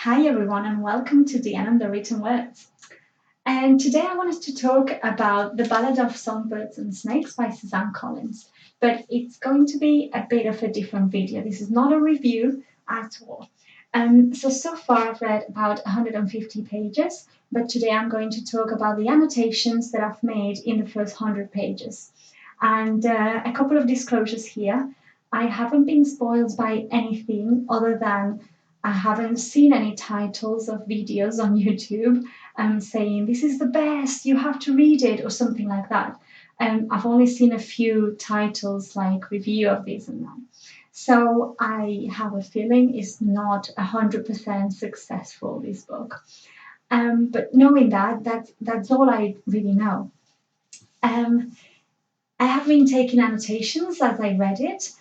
Hi everyone and welcome to Deanna and the Written Words. And today I wanted to talk about The Ballad of Songbirds and Snakes by Suzanne Collins. But it's going to be a bit of a different video. This is not a review at all. So far I've read about 150 pages, but today I'm going to talk about the annotations that I've made in the first 100 pages. And a couple of disclosures here. I haven't been spoiled by anything other than I haven't seen any titles of videos on YouTube saying this is the best, you have to read it, or something like that. I've only seen a few titles like review of this and that. So I have a feeling it's not 100% successful, this book. But knowing that's all I really know. I have been taking annotations as I read it,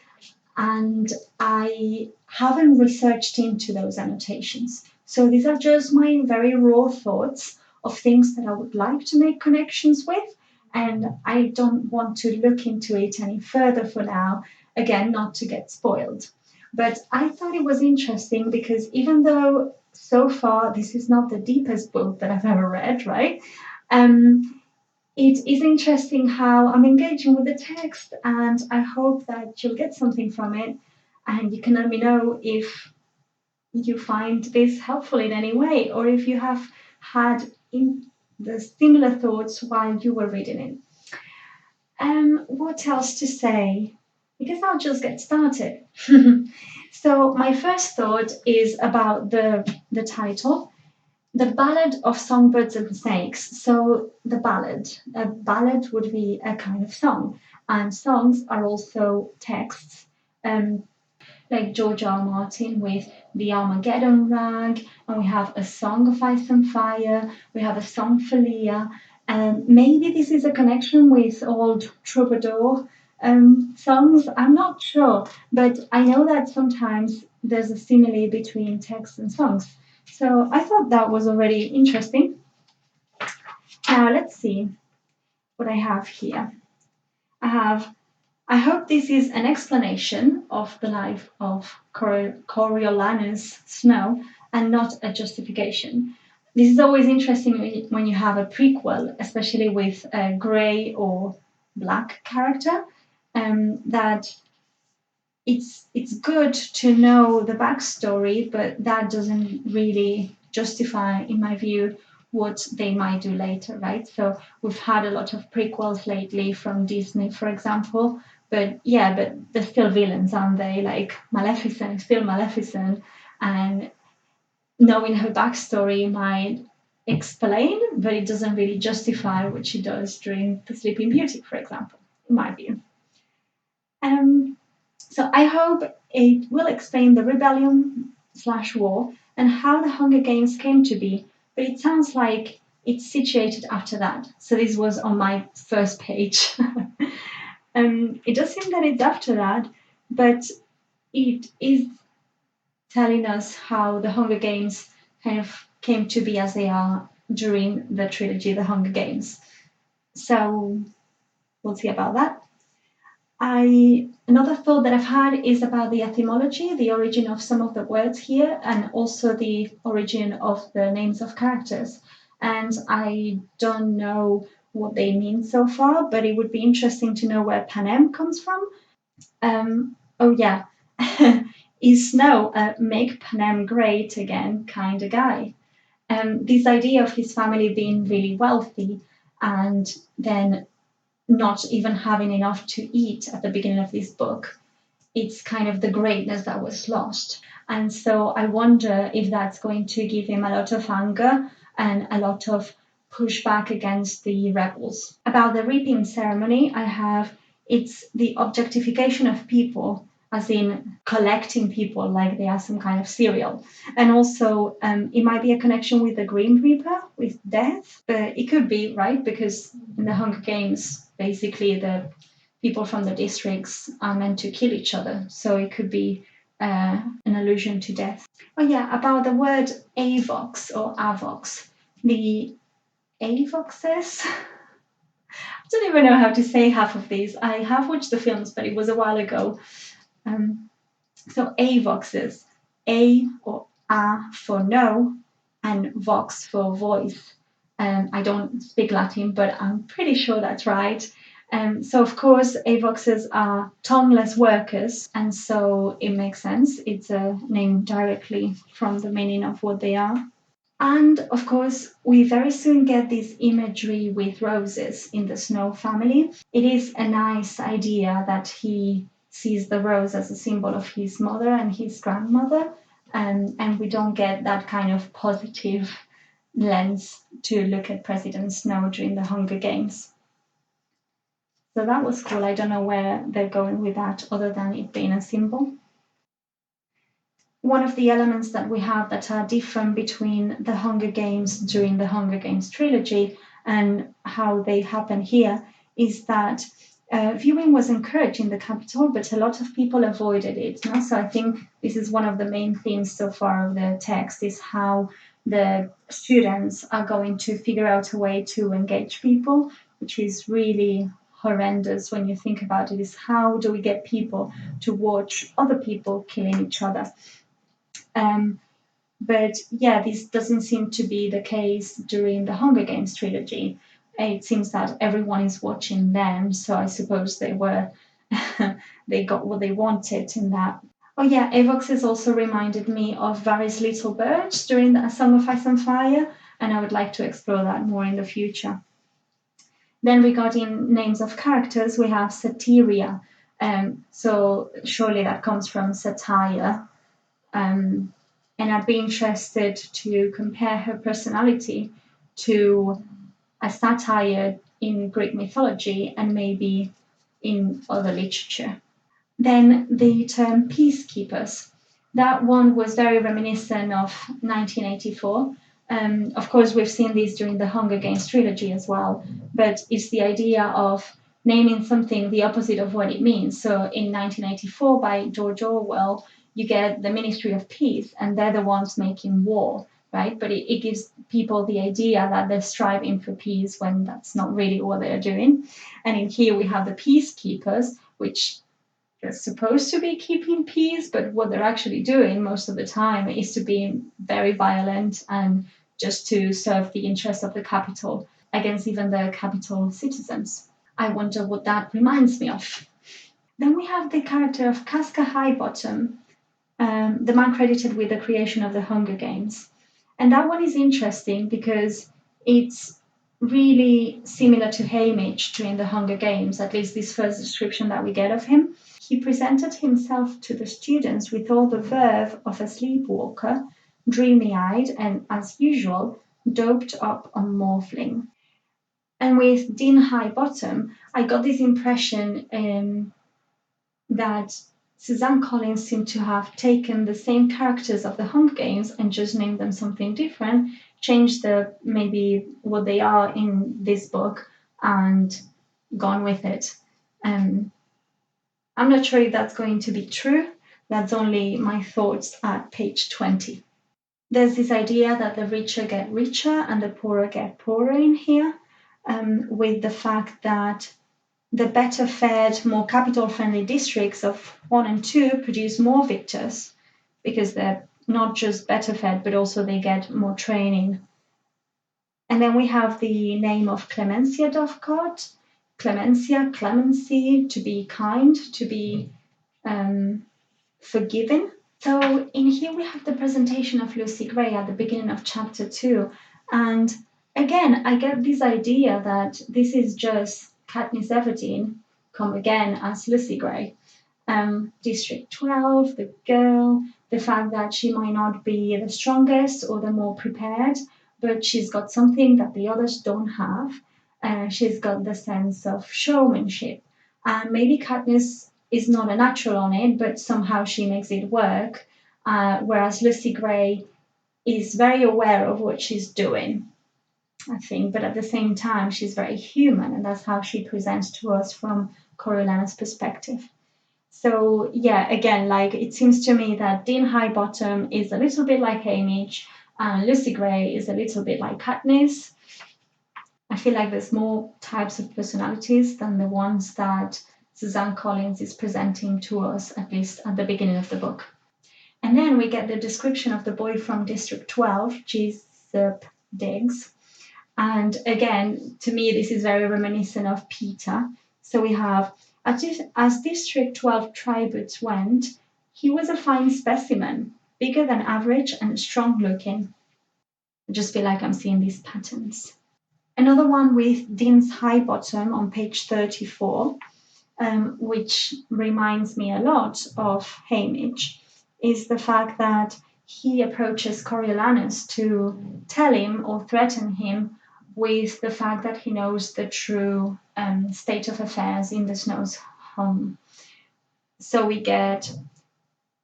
and I haven't researched into those annotations. So these are just my very raw thoughts of things that I would like to make connections with, and I don't want to look into it any further for now, again, not to get spoiled. But I thought it was interesting because even though so far this is not the deepest book that I've ever read, right? It is interesting how I'm engaging with the text, and I hope that you'll get something from it. And you can let me know if you find this helpful in any way, or if you have had the similar thoughts while you were reading it. What else to say? Because I'll just get started. So my first thought is about the title. The Ballad of Songbirds and Snakes. So a ballad would be a kind of song, and songs are also texts, like George R. R. Martin with the Armageddon Rag, and we have a Song of Ice and Fire, we have a Song for Leah, and maybe this is a connection with old troubadour songs. I'm not sure, but I know that sometimes there's a simile between text and songs. So I thought that was already interesting. Now let's see what I have here. I hope this is an explanation of the life of Coriolanus Snow and not a justification. This is always interesting when you have a prequel, especially with a grey or black character, that it's good to know the backstory, but that doesn't really justify, in my view, what they might do later, right? So we've had a lot of prequels lately from Disney, for example, but they're still villains, aren't they? Like Maleficent is still Maleficent, and knowing her backstory might explain, but it doesn't really justify what she does during The Sleeping Beauty, for example, in my view. So I hope it will explain the rebellion/war and how the Hunger Games came to be, but it sounds like it's situated after that. So this was on my first page. It does seem that it's after that, but it is telling us how the Hunger Games kind of came to be as they are during the trilogy, The Hunger Games. So we'll see about that. Another thought that I've had is about the etymology, the origin of some of the words here, and also the origin of the names of characters. And I don't know what they mean so far, but it would be interesting to know where Panem comes from. Is Snow a make Panem great again kind of guy? This idea of his family being really wealthy and then not even having enough to eat at the beginning of this book, it's kind of the greatness that was lost. And so I wonder if that's going to give him a lot of anger and a lot of pushback against the rebels. About the reaping ceremony, it's the objectification of people, as in collecting people like they are some kind of cereal. And also, it might be a connection with the Grim Reaper, with death. But it could be, right? Because in the Hunger Games, basically the people from the districts are meant to kill each other. So it could be an allusion to death. Oh yeah, about the word avox or avox. The avoxes. I don't even know how to say half of these. I have watched the films, but it was a while ago. So avoxes, a or A for no, and vox for voice. I don't speak Latin, but I'm pretty sure that's right. So, of course, avoxes are tongueless workers, and so it makes sense. It's a name directly from the meaning of what they are. And of course, we very soon get this imagery with roses in the Snow family. It is a nice idea that he sees the rose as a symbol of his mother and his grandmother, and we don't get that kind of positive lens to look at President Snow during the Hunger Games. So that was cool. I don't know where they're going with that other than it being a symbol. One of the elements that we have that are different between the Hunger Games during the Hunger Games trilogy and how they happen here is that viewing was encouraged in the capital, but a lot of people avoided it. No? So I think this is one of the main themes so far of the text is how the students are going to figure out a way to engage people, which is really horrendous when you think about it, is how do we get people to watch other people killing each other? Um, but yeah, this doesn't seem to be the case during the Hunger Games trilogy. It seems that everyone is watching them, so I suppose they were they got what they wanted in that. Oh yeah, Avox has also reminded me of various little birds during the Song of Ice and Fire, and I would like to explore that more in the future. Then regarding names of characters, we have Satyria. So surely that comes from satire. Um, and I'd be interested to compare her personality to a satire in Greek mythology and maybe in other literature. Then the term peacekeepers. That one was very reminiscent of 1984. Of course, we've seen this during the Hunger Games trilogy as well, but it's the idea of naming something the opposite of what it means. So in 1984, by George Orwell, you get the Ministry of Peace, and they're the ones making war, right? But it gives people the idea that they're striving for peace when that's not really what they're doing. And in here, we have the peacekeepers, which they're supposed to be keeping peace, but what they're actually doing most of the time is to be very violent and just to serve the interests of the capital against even the capital citizens. I wonder what that reminds me of. Then we have the character of Casca Highbottom, the man credited with the creation of the Hunger Games. And that one is interesting because it's really similar to Haymitch during the Hunger Games, at least this first description that we get of him. He presented himself to the students with all the verve of a sleepwalker, dreamy eyed, and as usual, doped up on morphling. And with Dean Highbottom, I got this impression that Suzanne Collins seemed to have taken the same characters of the Hunger Games and just named them something different, changed the maybe what they are in this book, and gone with it. Um, I'm not sure if that's going to be true. That's only my thoughts at page 20. There's this idea that the richer get richer and the poorer get poorer in here, with the fact that the better fed, more capital friendly districts of 1 and 2 produce more victors because they're not just better fed, but also they get more training. And then we have the name of Clemencia Dovecot. Clemencia, clemency, to be kind, to be forgiving. So in here we have the presentation of Lucy Gray at the beginning of chapter 2. And again, I get this idea that this is just Katniss Everdeen come again as Lucy Gray. District 12, the girl, the fact that she might not be the strongest or the more prepared, but she's got something that the others don't have. She's got the sense of showmanship. And maybe Katniss is not a natural on it, but somehow she makes it work. Whereas Lucy Gray is very aware of what she's doing, I think, but at the same time, she's very human, and that's how she presents to us from Coriolana's perspective. So yeah, again, like it seems to me that Dean Highbottom is a little bit like Haymitch, and Lucy Gray is a little bit like Katniss. I feel like there's more types of personalities than the ones that Suzanne Collins is presenting to us, at least at the beginning of the book. And then we get the description of the boy from District 12, Jessup Diggs. And again, to me, this is very reminiscent of Peter. So we have, as District 12 tributes went, he was a fine specimen, bigger than average and strong looking. I just feel like I'm seeing these patterns. Another one with Dean's Highbottom on page 34, which reminds me a lot of Hamish, is the fact that he approaches Coriolanus to tell him or threaten him with the fact that he knows the true state of affairs in the Snow's home. So we get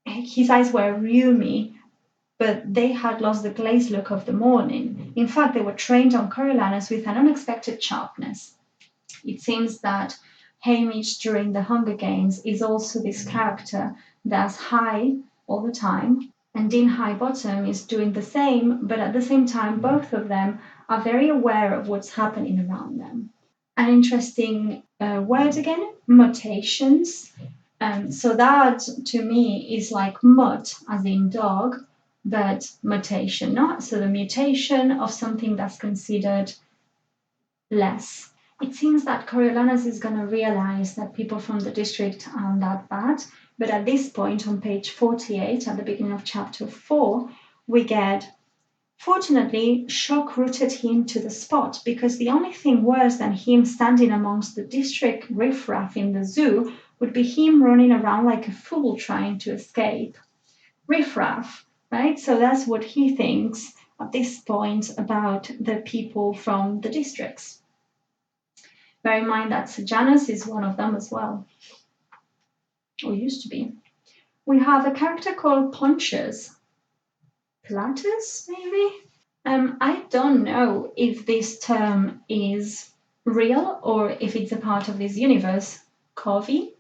his eyes were rheumy, but they had lost the glazed look of the morning. In fact, they were trained on Coriolanus with an unexpected sharpness. It seems that Hamish during the Hunger Games is also this character that's high all the time, and Dean Highbottom is doing the same, but at the same time, both of them are very aware of what's happening around them. An interesting word again, mutations. So that to me is like mut, as in dog, but mutation, not so the mutation of something that's considered less. It seems that Coriolanus is going to realize that people from the district aren't that bad, but at this point on page 48, at the beginning of chapter 4, we get, fortunately, shock rooted him to the spot, because the only thing worse than him standing amongst the district riffraff in the zoo would be him running around like a fool trying to escape. Riffraff, right? So that's what he thinks at this point about the people from the districts. Bear in mind that Sejanus is one of them as well, or used to be. We have a character called Pontius Pilatus, maybe? I don't know if this term is real or if it's a part of this universe, Covey.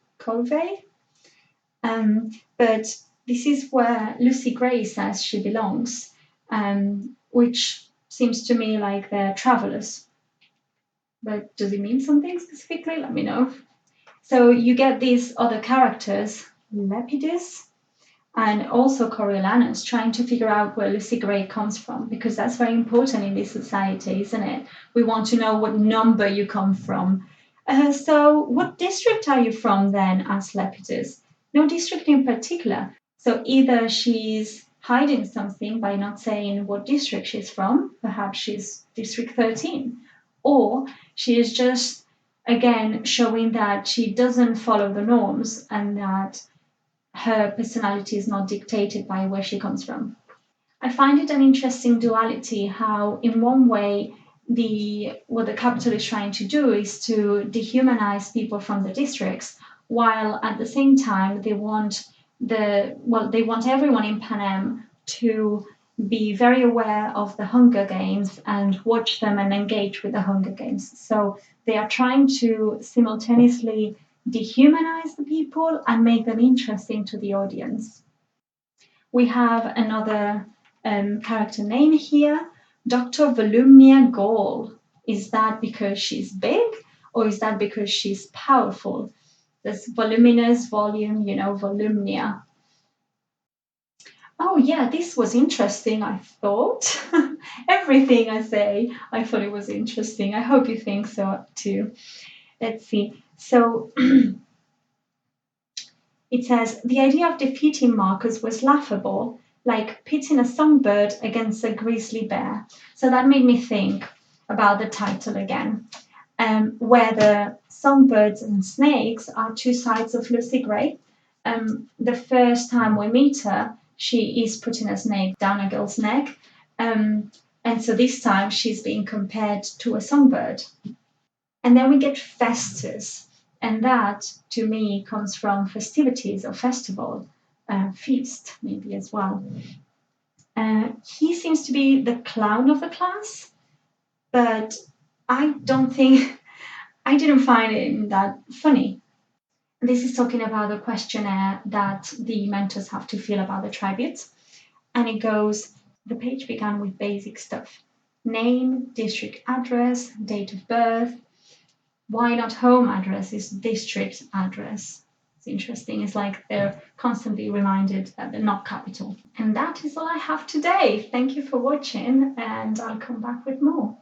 But this is where Lucy Gray says she belongs, which seems to me like they're travelers. But does it mean something specifically? Let me know. So you get these other characters, Lepidus and also Coriolanus, trying to figure out where Lucy Gray comes from, because that's very important in this society, isn't it? We want to know what number you come from. So what district are you from then? Asked Lepidus. No district in particular. So either she's hiding something by not saying what district she's from, perhaps she's District 13, or she is just, again, showing that she doesn't follow the norms and that her personality is not dictated by where she comes from. I find it an interesting duality how, in one way, what the capital is trying to do is to dehumanize people from the districts, while at the same time they want everyone in Panem to be very aware of the Hunger Games and watch them and engage with the Hunger Games. So they are trying to simultaneously dehumanize the people and make them interesting to the audience. We have another character name here, Dr. Volumnia Gall. Is that because she's big or is that because she's powerful? This voluminous, volume, Volumnia. Oh, yeah, this was interesting, I thought. Everything I say, I thought it was interesting. I hope you think so too. Let's see. So it says, the idea of defeating Marcus was laughable, like pitting a songbird against a grizzly bear. So that made me think about the title again, where the songbirds and snakes are two sides of Lucy Gray. The first time we meet her, she is putting a snake down a girl's neck. And so this time she's being compared to a songbird. And then we get Festus. And that, to me, comes from festivities or festival, feast, maybe as well. He seems to be the clown of the class, but I didn't find him that funny. This is talking about the questionnaire that the mentors have to fill about the tributes. And it goes, the page began with basic stuff. Name, district address, date of birth. Why not home address is district address. It's interesting. It's like they're constantly reminded that they're not capital. And that is all I have today. Thank you for watching, and I'll come back with more.